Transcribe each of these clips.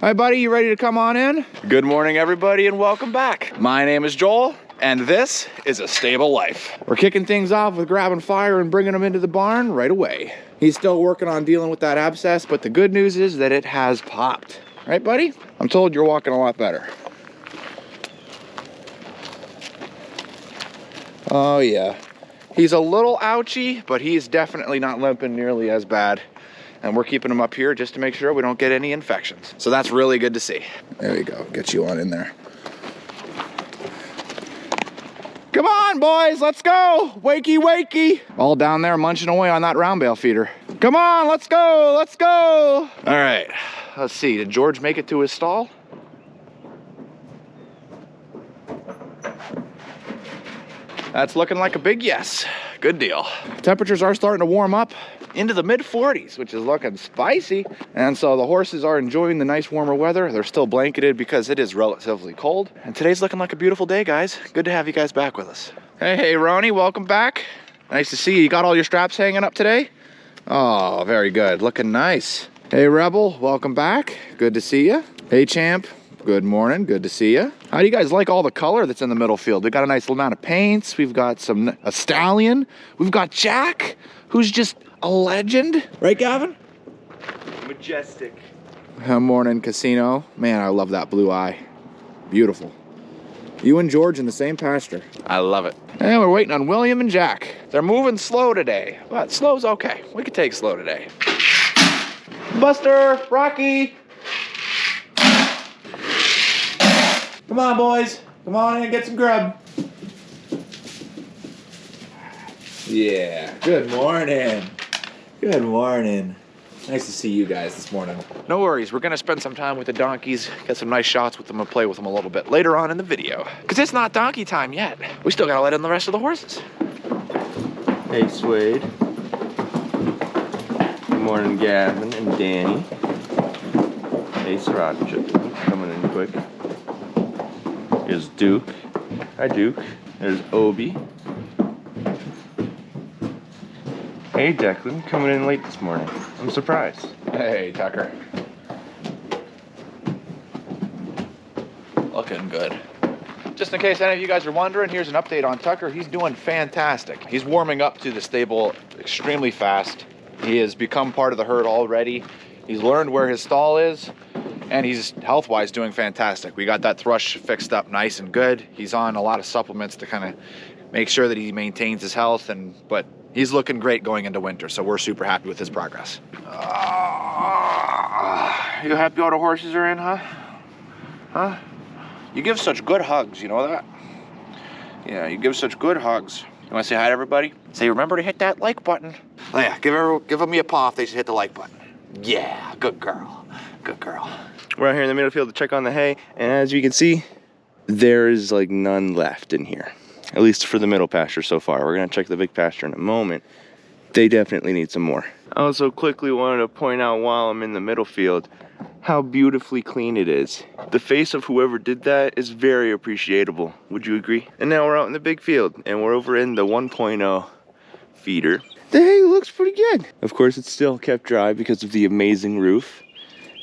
Hi, buddy, you ready to come on in? Good morning, everybody, and welcome back. My name is Joel, and this is A Stable Life. We're kicking things off with grabbing fire and bringing him into the barn right away. He's still working on dealing with that abscess, but the good news is that it has popped. Right, buddy? I'm told you're walking a lot better. Oh, yeah. He's a little ouchy, but he's definitely not limping nearly as bad. And we're keeping him up here just to make sure we don't get any infections. So that's really good to see. There we go, get you on in there. Come on, boys, let's go. Wakey, wakey. All down there munching away on that round bale feeder. Come on, let's go, let's go. All right, let's see, did George make it to his stall? That's looking like a big yes. Good deal. Temperatures are starting to warm up into the mid-40s, which is looking spicy. And so the horses are enjoying the nice warmer weather. They're still blanketed because it is relatively cold. And today's looking like a beautiful day, guys. Good to have you guys back with us. Hey, Ronnie, welcome back. Nice to see you. You got all your straps hanging up today? Oh, very good. Looking nice. Hey, Rebel, welcome back. Good to see you. Hey, Champ. Good morning, good to see you. How do you guys like all the color that's in the middle field? We've got a nice little amount of paints. We've got a stallion. We've got Jack, who's just a legend. Right, Gavin? Majestic. Good morning, Casino. Man, I love that blue eye. Beautiful. You and George in the same pasture. I love it. And we're waiting on William and Jack. They're moving slow today, but slow's okay. We could take slow today. Buster, Rocky. Come on, boys. Come on in and get some grub. Yeah, good morning. Good morning. Nice to see you guys this morning. No worries, we're gonna spend some time with the donkeys, get some nice shots with them and play with them a little bit later on in the video. Cause it's not donkey time yet. We still gotta let in the rest of the horses. Hey, Suede. Good morning, Gavin and Danny. Hey, Sriracha. Coming in quick. Here's Duke. Hi, Duke. There's Obi. Hey, Declan. Coming in late this morning. I'm surprised. Hey, Tucker. Looking good. Just in case any of you guys are wondering, here's an update on Tucker. He's doing fantastic. He's warming up to the stable extremely fast. He has become part of the herd already. He's learned where his stall is. And he's health-wise doing fantastic. We got that thrush fixed up nice and good. He's on a lot of supplements to kind of make sure that he maintains his health, but he's looking great going into winter, so we're super happy with his progress. You happy all the horses are in, huh? Huh? You give such good hugs, you know that? Yeah, you give such good hugs. You want to say hi to everybody? Say, remember to hit that like button. Oh yeah, give me a paw if they should hit the like button. Yeah, good girl. Good girl. We're out here in the middle field to check on the hay, and as you can see, there's like none left in here. At least for the middle pasture so far. We're gonna check the big pasture in a moment. They definitely need some more. I also quickly wanted to point out while I'm in the middle field how beautifully clean it is. The face of whoever did that is very appreciable. Would you agree? And now we're out in the big field, and we're over in the 1.0 feeder. The hay looks pretty good. Of course, it's still kept dry because of the amazing roof.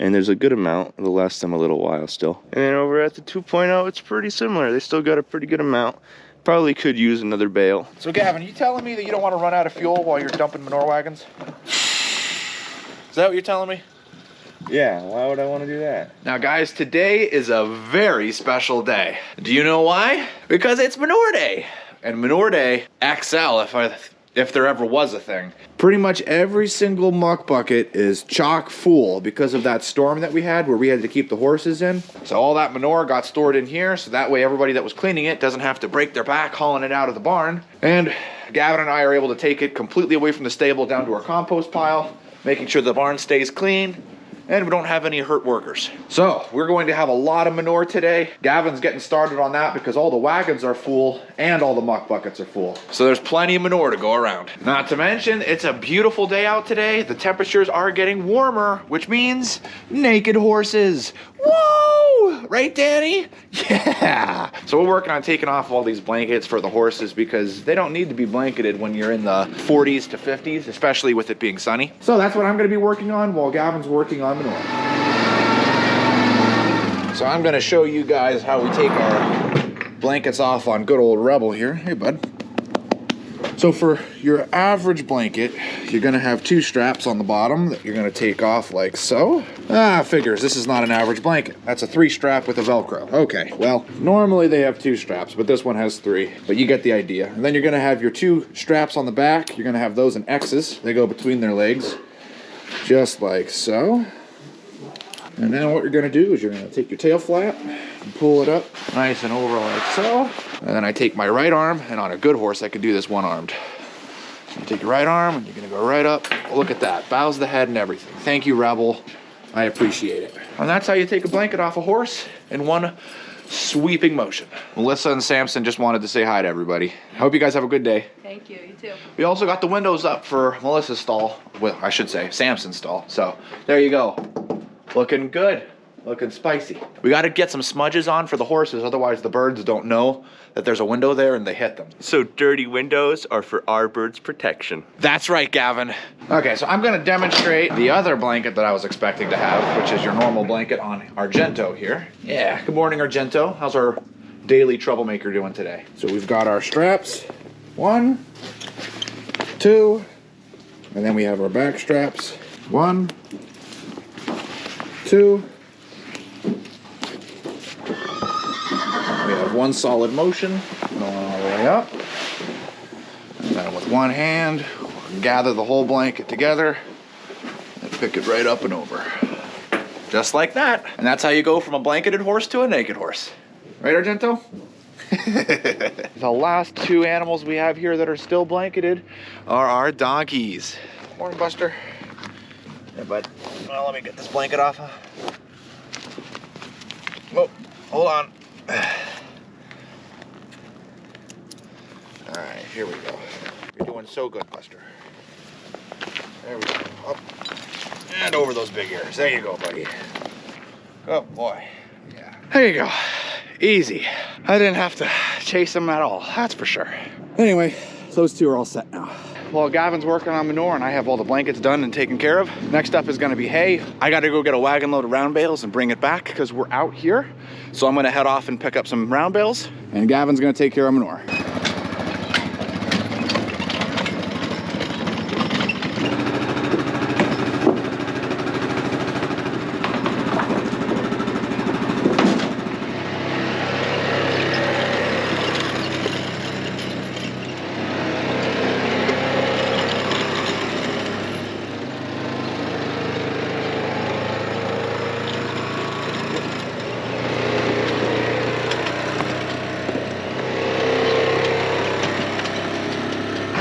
And there's a good amount. It'll last them a little while still. And then over at the 2.0, it's pretty similar. They still got a pretty good amount. Probably could use another bale. So Gavin, you telling me that you don't want to run out of fuel while you're dumping manure wagons? Is that what you're telling me? Yeah, why would I want to do that? Now guys, today is a very special day. Do you know why? Because it's Manure Day. And Manure Day XL, if there ever was a thing. Pretty much every single muck bucket is chock full because of that storm that we had where we had to keep the horses in. So all that manure got stored in here, so that way everybody that was cleaning it doesn't have to break their back hauling it out of the barn. And Gavin and I are able to take it completely away from the stable down to our compost pile, making sure the barn stays clean. And we don't have any hurt workers. So we're going to have a lot of manure today. Gavin's getting started on that because all the wagons are full and all the muck buckets are full. So there's plenty of manure to go around. Not to mention, it's a beautiful day out today. The temperatures are getting warmer, which means naked horses. Whoa! Right, Danny? Yeah! So we're working on taking off all these blankets for the horses because they don't need to be blanketed when you're in the 40s to 50s, especially with it being sunny. So that's what I'm gonna be working on while Gavin's working on manure. So I'm gonna show you guys how we take our blankets off on good old Rebel here. Hey, bud. So for your average blanket, you're gonna have 2 straps on the bottom that you're gonna take off like so. Figures, this is not an average blanket. That's a 3 strap with a Velcro. Okay, well, normally they have 2 straps, but this one has 3, but you get the idea. And then you're gonna have your 2 straps on the back. You're gonna have those in X's. They go between their legs, just like so. And then what you're gonna do is you're gonna take your tail flap and pull it up nice and over like so. And then I take my right arm, and on a good horse, I can do this one-armed. So you take your right arm, and you're gonna go right up. Look at that, bows the head and everything. Thank you, Rebel. I appreciate it. And that's how you take a blanket off a horse in one sweeping motion. Melissa and Samson just wanted to say hi to everybody. I hope you guys have a good day. Thank you, you too. We also got the windows up for Melissa's stall. Well, I should say Samson's stall. So there you go. Looking good, looking spicy. We got to get some smudges on for the horses, otherwise the birds don't know that there's a window there and they hit them. So dirty windows are for our birds' protection. That's right, Gavin. Okay, so I'm gonna demonstrate the other blanket that I was expecting to have, which is your normal blanket on Argento here. Yeah, good morning, Argento. How's our daily troublemaker doing today? So we've got our straps, 1, 2, and then we have our back straps, 1, 2. We have 1 solid motion going all the way up. And then with 1 hand, we'll gather the whole blanket together and pick it right up and over. Just like that. And that's how you go from a blanketed horse to a naked horse. Right, Argento? The last 2 animals we have here that are still blanketed are our donkeys. Morning, Buster. Hey, bud. Well, let me get this blanket off. Whoa, hold on. All right, here we go. You're doing so good, Buster. There we go. Up and over those big ears. There you go, buddy. Oh, boy. Yeah. There you go. Easy. I didn't have to chase them at all, that's for sure. Anyway, those 2 are all set now. While Gavin's working on manure and I have all the blankets done and taken care of, next up is gonna be hay. I gotta go get a wagon load of round bales and bring it back because we're out here. So I'm gonna head off and pick up some round bales, and Gavin's gonna take care of manure.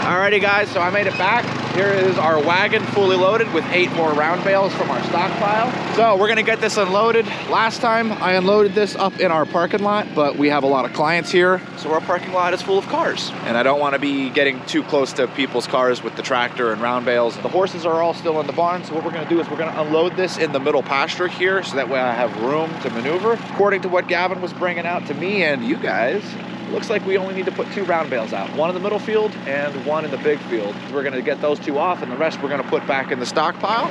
Alrighty guys, so I made it back. Here is our wagon fully loaded with 8 more round bales from our stockpile. So we're gonna get this unloaded. Last time I unloaded this up in our parking lot, but we have a lot of clients here, so our parking lot is full of cars. And I don't wanna be getting too close to people's cars with the tractor and round bales. The horses are all still in the barn, so what we're gonna do is we're gonna unload this in the middle pasture here, so that way I have room to maneuver. According to what Gavin was bringing out to me and you guys, looks like we only need to put 2 round bales out, 1 in the middle field and 1 in the big field. We're gonna get those 2 off, and the rest we're gonna put back in the stockpile.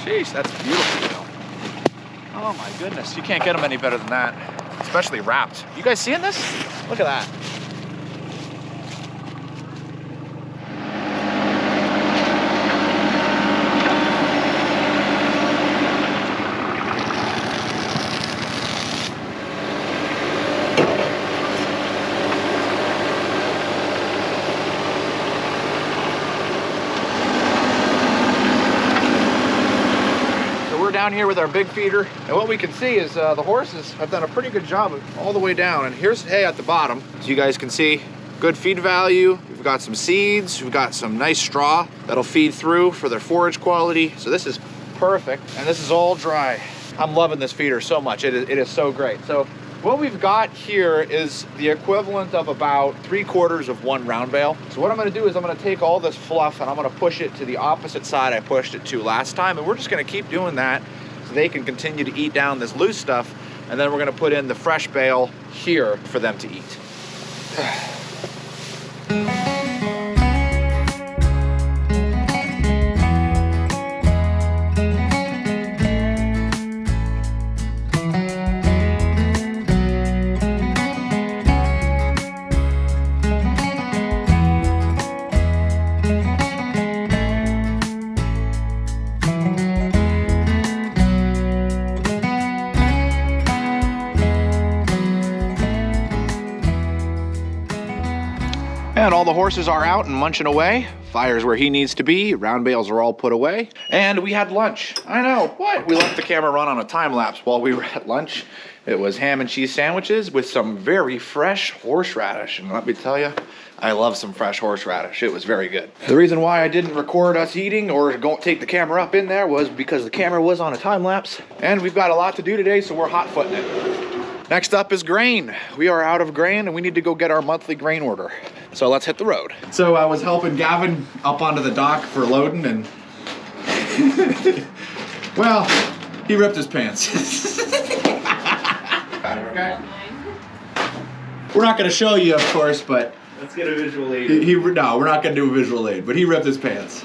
Jeez, that's beautiful. Oh my goodness, you can't get them any better than that. Especially wrapped. You guys seeing this? Look at that. Down here with our big feeder, and what we can see is the horses have done a pretty good job of all the way down, and here's hay at the bottom. As you guys can see, good feed value. We've got some seeds, we've got some nice straw that'll feed through for their forage quality. So this is perfect, and this is all dry. I'm loving this feeder so much. It is so great. So what we've got here is the equivalent of about 3/4 of 1 round bale. So what I'm gonna do is I'm gonna take all this fluff and I'm gonna push it to the opposite side I pushed it to last time, and we're just gonna keep doing that so they can continue to eat down this loose stuff, and then we're gonna put in the fresh bale here for them to eat. And all the horses are out and munching away. Fire's where he needs to be. Round bales are all put away. And we had lunch. I know, what? We let the camera run on a time lapse while we were at lunch. It was ham and cheese sandwiches with some very fresh horseradish. And let me tell you, I love some fresh horseradish. It was very good. The reason why I didn't record us eating or go take the camera up in there was because the camera was on a time lapse. And we've got a lot to do today, so we're hot footing it. Next up is grain. We are out of grain and we need to go get our monthly grain order. So let's hit the road. So I was helping Gavin up onto the dock for loading and well, he ripped his pants. Okay. We're not gonna show you, of course, but Let's get a visual aid. No, we're not gonna do a visual aid, but he ripped his pants.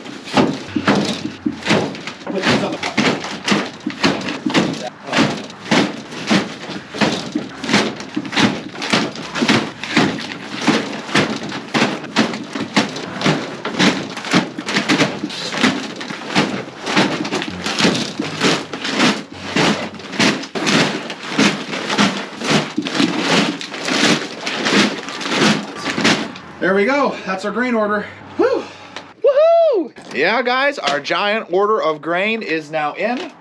There we go. That's our grain order. Woo! Woohoo! Yeah, guys, our giant order of grain is now in.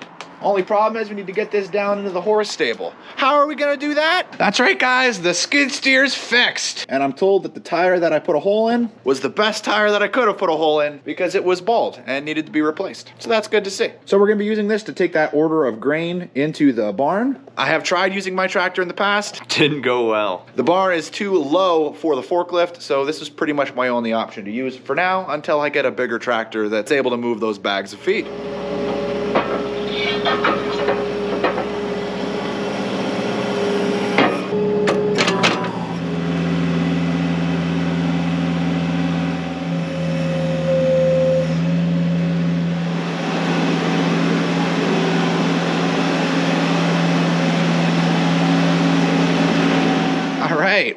Only problem is we need to get this down into the horse stable. How are we gonna do that? That's right, guys, the skid steer's fixed. And I'm told that the tire that I put a hole in was the best tire that I could have put a hole in because it was bald and needed to be replaced. So that's good to see. So we're gonna be using this to take that order of grain into the barn. I have tried using my tractor in the past. Didn't go well. The barn is too low for the forklift, so this is pretty much my only option to use for now until I get a bigger tractor that's able to move those bags of feed.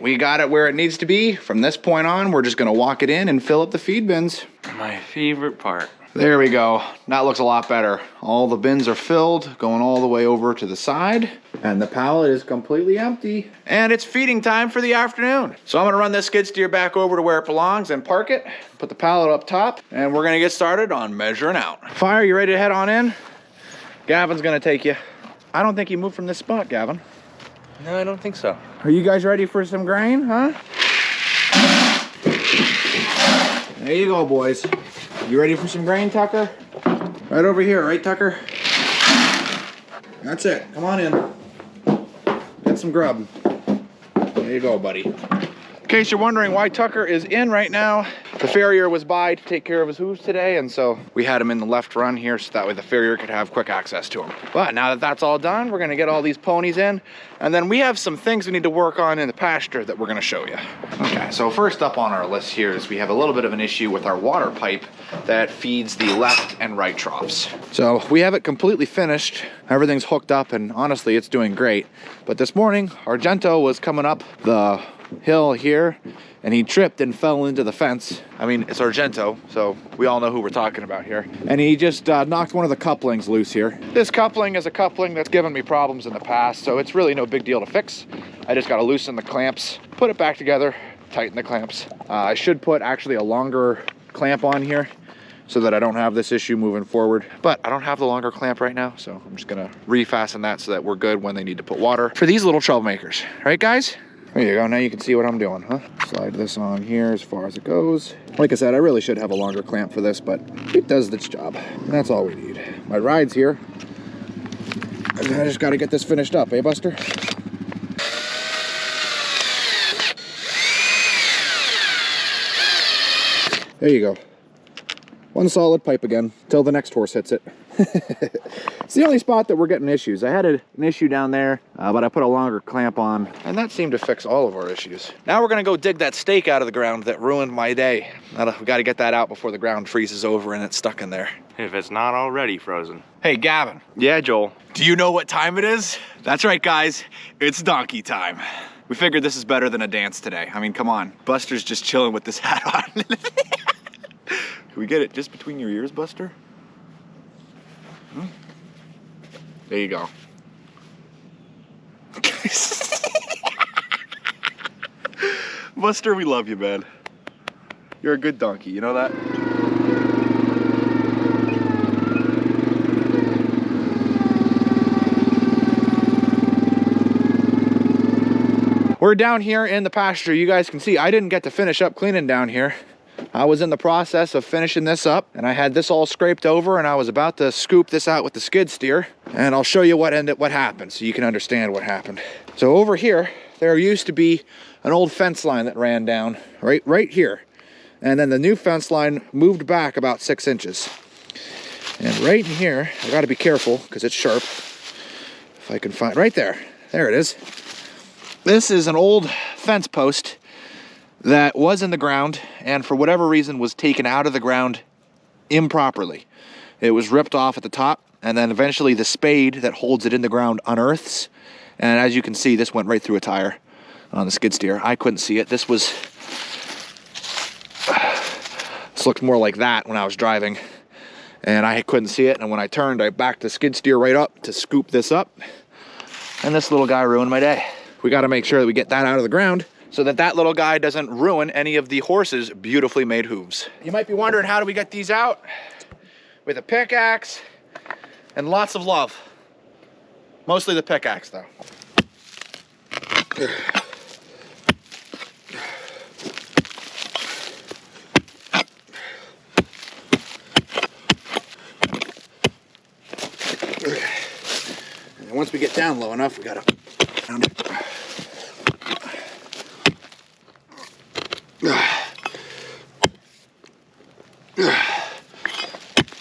We got it where it needs to be. From this point on, we're just gonna walk it in and fill up the feed bins. My favorite part. There we go. That looks a lot better. All the bins are filled, going all the way over to the side, and the pallet is completely empty. And it's feeding time for the afternoon. So I'm gonna run this skid steer back over to where it belongs and park it, put the pallet up top, and we're gonna get started on measuring out. Fire, you ready to head on in? Gavin's gonna take you. I don't think you moved from this spot, Gavin. No, I don't think so. Are you guys ready for some grain, huh? There you go, boys. You ready for some grain, Tucker? Right over here, right, Tucker? That's it. Come on in. Get some grub. There you go, buddy. In case you're wondering why Tucker is in right now, the farrier was by to take care of his hooves today, and so we had him in the left run here so that way the farrier could have quick access to him. But now that that's all done, we're gonna get all these ponies in, and then we have some things we need to work on in the pasture that we're gonna show you. Okay, so first up on our list here is we have a little bit of an issue with our water pipe that feeds the left and right troughs. So we have it completely finished. Everything's hooked up, and honestly, it's doing great. But this morning, Argento was coming up the hill here and he tripped and fell into the fence. I mean, it's Argento, so we all know who we're talking about here. And he just knocked one of the couplings loose here. This coupling is a coupling that's given me problems in the past, so it's really no big deal to fix. I just gotta loosen the clamps, put it back together, tighten the clamps. I should put actually a longer clamp on here so that I don't have this issue moving forward. But I don't have the longer clamp right now, so I'm just gonna refasten that so that we're good when they need to put water for these little troublemakers. Right, guys? There you go, now you can see what I'm doing, huh? Slide this on here as far as it goes. Like I said, I really should have a longer clamp for this, but it does its job. And that's all we need. My ride's here. I just gotta get this finished up, eh, Buster? There you go. One solid pipe again, till the next horse hits it. It's the only spot that we're getting issues. I had an issue down there, but I put a longer clamp on, and that seemed to fix all of our issues. Now we're gonna go dig that stake out of the ground that ruined my day. We gotta get that out before the ground freezes over and it's stuck in there. If it's not already frozen. Hey, Gavin. Yeah, Joel. Do you know what time it is? That's right, guys. It's donkey time. We figured this is better than a dance today. I mean, come on. Buster's just chilling with this hat on. Can we get it just between your ears, Buster? There you go. Buster, we love you, man. You're a good donkey, you know that? We're down here in the pasture. You guys can see I didn't get to finish up cleaning down here. I was in the process of finishing this up, and I had this all scraped over, and I was about to scoop this out with the skid steer, and I'll show you what happened so you can understand what happened. So over here, there used to be an old fence line that ran down right here, and then the new fence line moved back about 6 inches. And right in here, I got to be careful because it's sharp. If I can find right there it is. This is an old fence post that was in the ground and for whatever reason was taken out of the ground improperly. It was ripped off at the top, and then eventually the spade that holds it in the ground unearths. And as you can see, this went right through a tire on the skid steer. I couldn't see it. This looked more like that when I was driving, and I couldn't see it. And when I turned, I backed the skid steer right up to scoop this up, and this little guy ruined my day. We got to make sure that we get that out of the ground so that that little guy doesn't ruin any of the horse's beautifully made hooves. You might be wondering, how do we get these out? With a pickaxe and lots of love. Mostly the pickaxe, though. And once we get down low enough, we gotta pound it.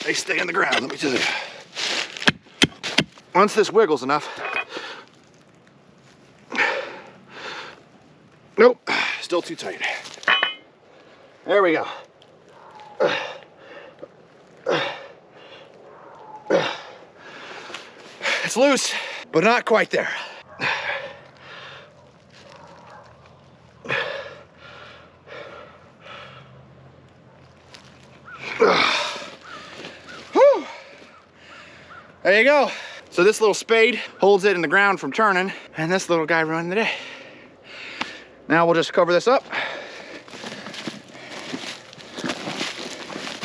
They stay in the ground, let me tell you. Once this wiggles enough. Nope, still too tight. There we go. It's loose, but not quite there. There you go. So this little spade holds it in the ground from turning, and this little guy ruined the day. Now we'll just cover this up.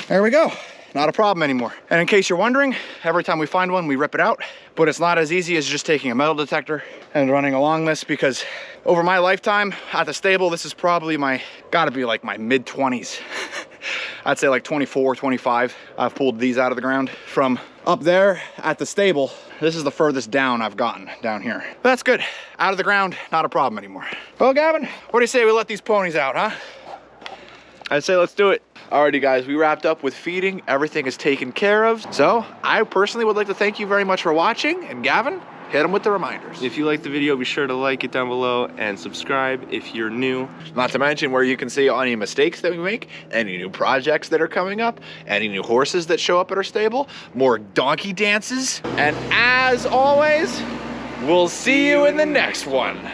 There we go. Not a problem anymore. And in case you're wondering, every time we find one, we rip it out. But it's not as easy as just taking a metal detector and running along this, because over my lifetime at the stable, this is probably gotta be like my mid-20s. I'd say like 24, 25. I've pulled these out of the ground. From up there at the stable, this is the furthest down I've gotten down here. But that's good. Out of the ground, not a problem anymore. Well, Gavin, what do you say we let these ponies out, huh? I'd say let's do it. Alrighty guys, we wrapped up with feeding. Everything is taken care of. So I personally would like to thank you very much for watching. And Gavin, hit them with the reminders. If you like the video, be sure to like it down below and subscribe if you're new. Not to mention where you can see any mistakes that we make, any new projects that are coming up, any new horses that show up at our stable, more donkey dances. And as always, we'll see you in the next one.